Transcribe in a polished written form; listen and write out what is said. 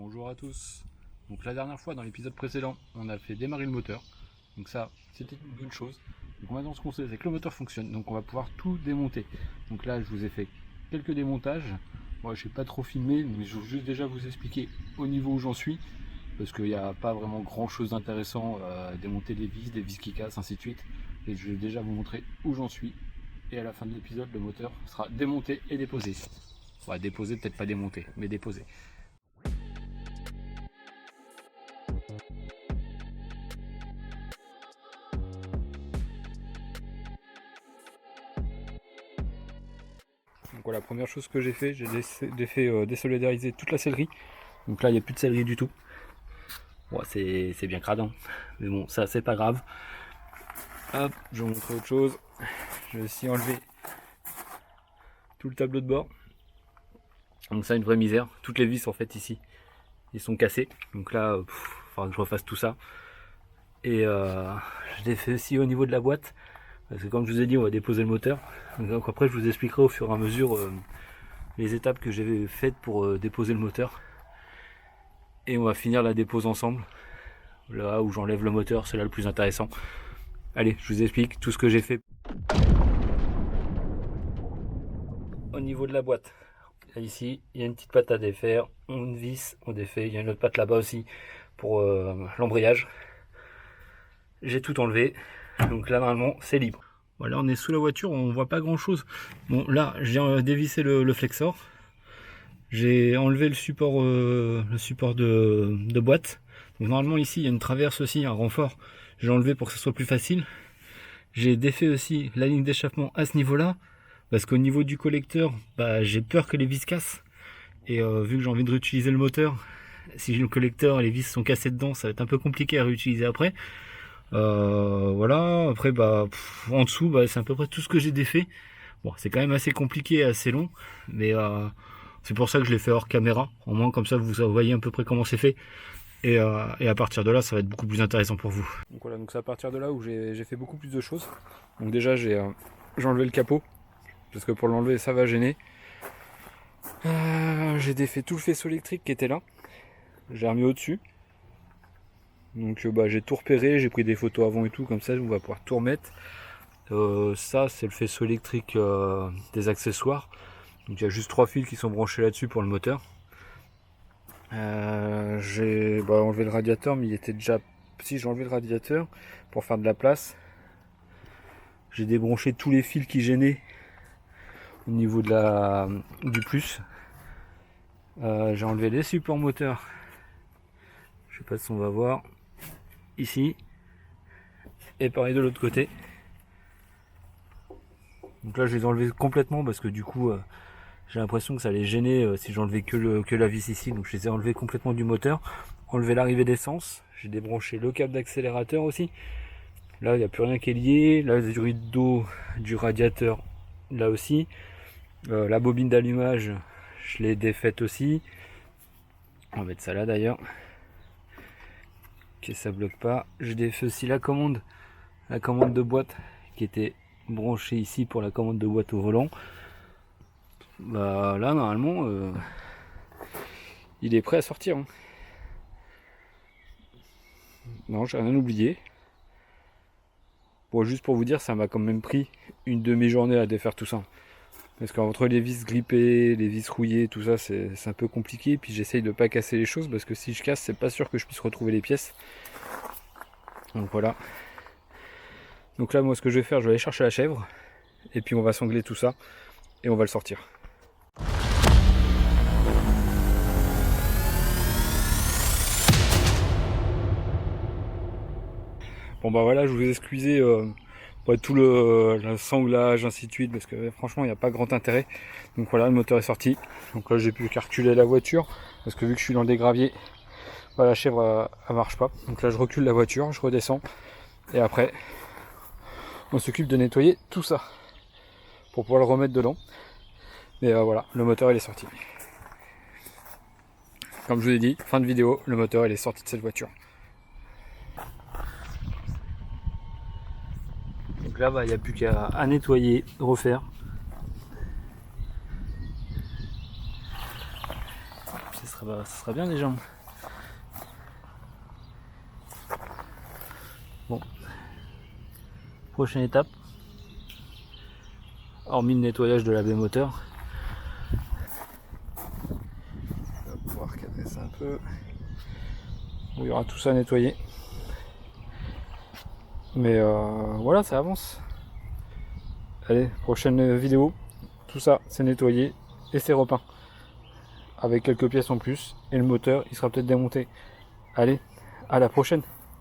Bonjour à tous. Donc la dernière fois dans l'épisode précédent on a fait démarrer le moteur. Donc ça c'était une bonne chose. Donc maintenant ce qu'on sait c'est que le moteur fonctionne. Donc on va pouvoir tout démonter. Donc là je vous ai fait quelques démontages. Moi je n'ai pas trop filmé mais je veux juste déjà vous expliquer au niveau où j'en suis. Parce qu'il n'y a pas vraiment grand chose d'intéressant à démonter des vis qui cassent, ainsi de suite. Et je vais déjà vous montrer où j'en suis. Et à la fin de l'épisode le moteur sera démonté et déposé. Ouais, déposé, peut-être pas démonté, mais déposé. Donc voilà, première chose que j'ai fait, désolidariser toute la sellerie. Donc là, il n'y a plus de sellerie du tout. Bon, c'est bien cradant, mais bon, ça c'est pas grave. Hop, je vais vous montrer autre chose. Je vais aussi enlever tout le tableau de bord. Donc ça, une vraie misère. Toutes les vis en fait ici, ils sont cassés. Donc là, il faudra que je refasse tout ça. Et je l'ai fait aussi au niveau de la boîte. Parce que comme je vous ai dit, on va déposer le moteur. Donc après, je vous expliquerai au fur et à mesure les étapes que j'ai faites pour déposer le moteur. Et on va finir la dépose ensemble. Là où j'enlève le moteur, c'est là le plus intéressant. Allez, je vous explique tout ce que j'ai fait. Au niveau de la boîte, là, ici, il y a une petite patte à défaire, une vis, on défait. Il y a une autre patte là-bas aussi pour l'embrayage. J'ai tout enlevé. Donc là, normalement, c'est libre. Voilà, on est sous la voiture, on voit pas grand chose. Bon, là, j'ai dévissé le flexor. J'ai enlevé le support de boîte. Donc, normalement, ici, il y a une traverse aussi, un renfort. J'ai enlevé pour que ce soit plus facile. J'ai défait aussi la ligne d'échappement à ce niveau-là. Parce qu'au niveau du collecteur, j'ai peur que les vis cassent. Et vu que j'ai envie de réutiliser le moteur, si le collecteur et les vis sont cassés dedans, ça va être un peu compliqué à réutiliser après. Voilà, après en dessous c'est à peu près tout ce que j'ai défait. Bon, c'est quand même assez compliqué et assez long, mais c'est pour ça que je l'ai fait hors caméra, au moins comme ça vous voyez à peu près comment c'est fait, et à partir de là ça va être beaucoup plus intéressant pour vous. Donc voilà, donc c'est à partir de là où j'ai fait beaucoup plus de choses. Donc déjà j'ai enlevé le capot, parce que pour l'enlever ça va gêner. J'ai défait tout le faisceau électrique qui était là, j'ai remis au dessus. Donc j'ai tout repéré, j'ai pris des photos avant et tout, comme ça on va pouvoir tout remettre. Ça c'est le faisceau électrique des accessoires. Donc il y a juste 3 fils qui sont branchés là-dessus pour le moteur. J'ai enlevé le radiateur, mais il était déjà... Si, j'ai enlevé le radiateur pour faire de la place. J'ai débranché tous les fils qui gênaient au niveau du plus. J'ai enlevé les supports moteurs. Je sais pas si on va voir. Ici. Et pareil de l'autre côté. Donc là je les ai enlevés complètement parce que du coup j'ai l'impression que ça allait gêner si j'enlevais que la vis ici. Donc je les ai enlevés complètement du moteur. Enlevé l'arrivée d'essence. J'ai débranché le câble d'accélérateur aussi. Là il n'y a plus rien qui est lié. Là le rideau du radiateur là aussi. La bobine d'allumage je l'ai défaite aussi. On va mettre ça là d'ailleurs. Que ça bloque pas. J'ai défait aussi la commande de boîte qui était branché ici pour la commande de boîte au volant. Là normalement il est prêt à sortir, hein. Non, j'ai rien oublié. Bon, juste pour vous dire, ça m'a quand même pris une demi-journée à défaire tout ça, parce qu'entre les vis grippées, les vis rouillées, tout ça c'est un peu compliqué. Puis j'essaye de pas casser les choses parce que si je casse c'est pas sûr que je puisse retrouver les pièces. Donc voilà. Donc là moi ce que je vais faire, je vais aller chercher la chèvre et puis on va sangler tout ça et on va le sortir. Bon voilà, je vous ai excusé tout le sanglage ainsi de suite parce que franchement il n'y a pas grand intérêt. Donc voilà, le moteur est sorti. Donc là j'ai pu reculer la voiture parce que vu que je suis dans des graviers, la chèvre elle marche pas. Donc là je recule la voiture, je redescends et après on s'occupe de nettoyer tout ça pour pouvoir le remettre dedans. Mais voilà, le moteur il est sorti. Comme je vous ai dit, fin de vidéo, le moteur il est sorti de cette voiture. Donc là il n'y a plus qu'à nettoyer, refaire. ça sera bien les jambes. Bon, prochaine étape, hormis le nettoyage de la baie moteur, on va pouvoir cadrer ça un peu, où il y aura tout ça à nettoyer. Mais voilà, ça avance. Allez, prochaine vidéo, tout ça c'est nettoyé et c'est repeint. Avec quelques pièces en plus, et le moteur il sera peut-être démonté. Allez, à la prochaine.